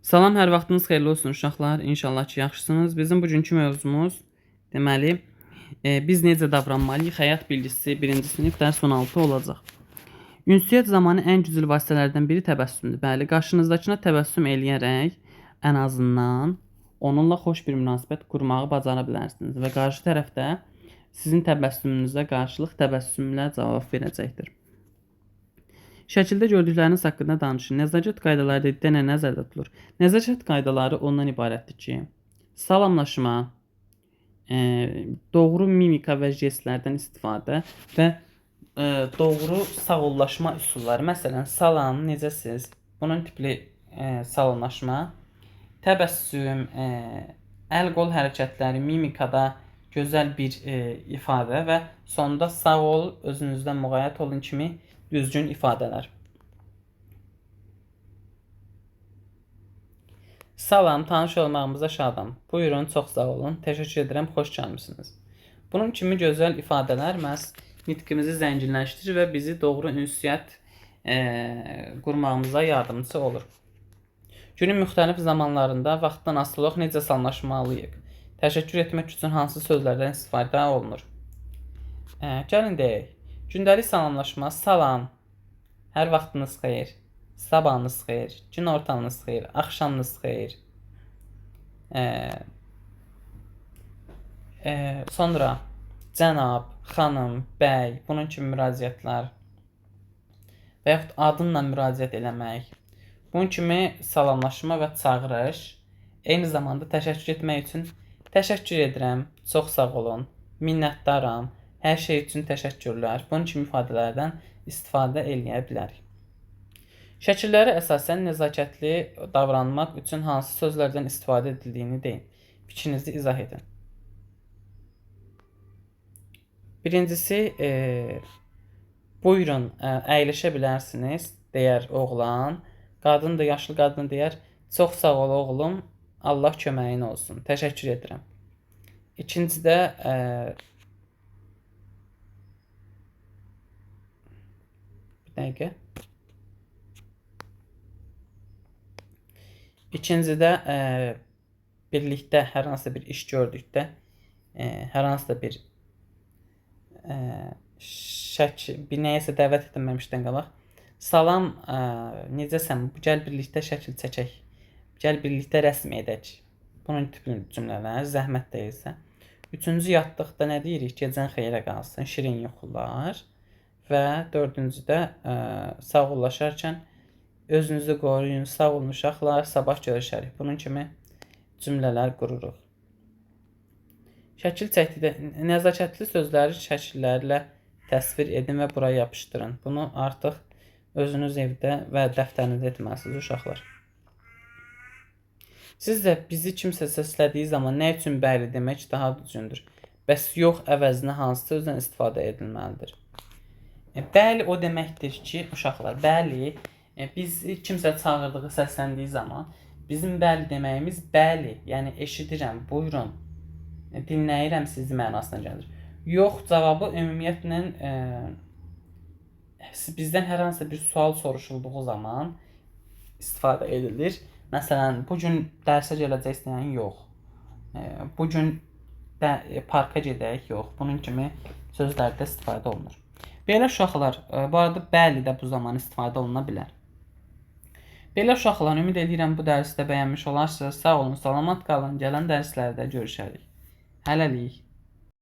Salam, hər vaxtınız xeyirli olsun uşaqlar. İnşallah ki, yaxşısınız. Bizim bugünkü mövzumuz deməli, biz necə davranmalıyıq? Həyat bilgisi 1-ci sinif dərs 16 olacaq. Ünsiyyət zamanı ən güclü vasitələrdən biri təbəssümdür. Bəli, qarşınızdakına təbəssüm eləyərək ən azından onunla xoş bir münasibət qurmağı bacara bilərsiniz və qarşı tərəf də sizin təbəssümünüzə qarşılıq təbəssümlə cavab verəcəkdir. Şəkildə gördükləriniz haqqında danışın. Nəzakət qaydaları dedikdə nə nəzərdə tutulur? Nəzakət qaydaları ondan ibarətdir ki, salamlaşma, doğru mimika və jestlərdən istifadə və doğru sağollaşma üsulları. Məsələn, salam, necəsiz? Bunun tipli salamlaşma, təbəssüm, əl-qol hərəkətləri, mimikada gözəl bir ifadə və sonda sağ ol, özünüzdən müğayət olun kimi düzgün ifadələr. Salam, tanış olmağımıza şadam. Buyurun, çox sağ olun. Təşəkkür edirəm, xoş gəlmisiniz. Bunun kimi gözəl ifadələr məhz nitqimizi zənginləşdirir və bizi doğru ünsiyyət qurmağımıza yardımcı olur. Günün müxtəlif zamanlarında vaxtdan asılı olaq necə salamlaşmalıyıq? Təşəkkür etmək üçün hansı sözlərdən istifadə olunur? Gəlin deyək. Gündəlik salamlaşma, salam, hər vaxtınız xeyir, sabahınız xeyir, gün ortanız xeyir, axşamınız xeyir. Sonra cənab, xanım, bəy, bunun kimi müraciətlər və yaxud adınla müraciət eləmək. Bunun kimi salamlaşma və çağırış, eyni zamanda təşəkkür etmək üçün təşəkkür edirəm, çox sağ olun, minnətdaram, hər şey üçün təşəkkürlər. Bunun kimi ifadələrdən istifadə eləyə bilərik. Şəkillərə əsasən nəzakətli davranmaq üçün hansı sözlərdən istifadə edildiyini deyin. Fikrinizi izah edin. Birincisi, buyurun, əyləşə bilərsiniz, deyər oğlan. Qadın da, yaşlı qadın deyər, çox sağ ol oğlum, Allah köməyin olsun, təşəkkür edirəm. İkincidə, birlikdə hər hansı bir iş gördükdə, hər hansı da bir nəyəsə dəvət edilməmişdən qabaq, salam, necəsən, gəl birlikdə şəkil çəkək, gəl birlikdə rəsm edək. Bunun tipli cümlələr, zəhmət deyilsə. Üçüncü, yatdıqda nə deyirik? Gecən xeyrə qalsın, şirin yuxular. Və dördüncüdə sağollaşarkən özünüzü qoruyun, sağ olun uşaqlar, sabah görüşərik. Bunun kimi cümlələr qururuq. Şəkil çəkdikdə nəzakətli sözləri şəkillərlə təsvir edin və bura yapışdırın. Bunu artıq özünüz evdə və dəftərinizdə etməlisiniz uşaqlar. Sizcə bizi kimsə səslədiyi zaman nə üçün bəli demək daha düzgündür? Bəs yox əvəzinə hansı sözdən istifadə edilməlidir? Bəli o deməkdir ki, uşaqlar, bəli, bizi kimsə çağırdığı, səsləndiyi zaman bizim bəli deməyimiz bəli, yəni eşidirəm, buyurun, dinləyirəm sizi mənasına gəlir. Yox cavabı ümumiyyətlə bizdən hər hansı bir sual soruşulduğu zaman istifadə edilir. Məsələn, bugün dərsə gələcəksən, yox. Bugün parka gedək, yox. Bunun kimi sözlərdə istifadə olunur. Belə uşaqlar, bu arada bəli də bu zaman istifadə oluna bilər. Belə uşaqlar, ümid edirəm bu dərsi də bəyənmiş olarsınız. Sağ olun, salamat qalın. Gələn dərslərdə görüşərik. Hələlik.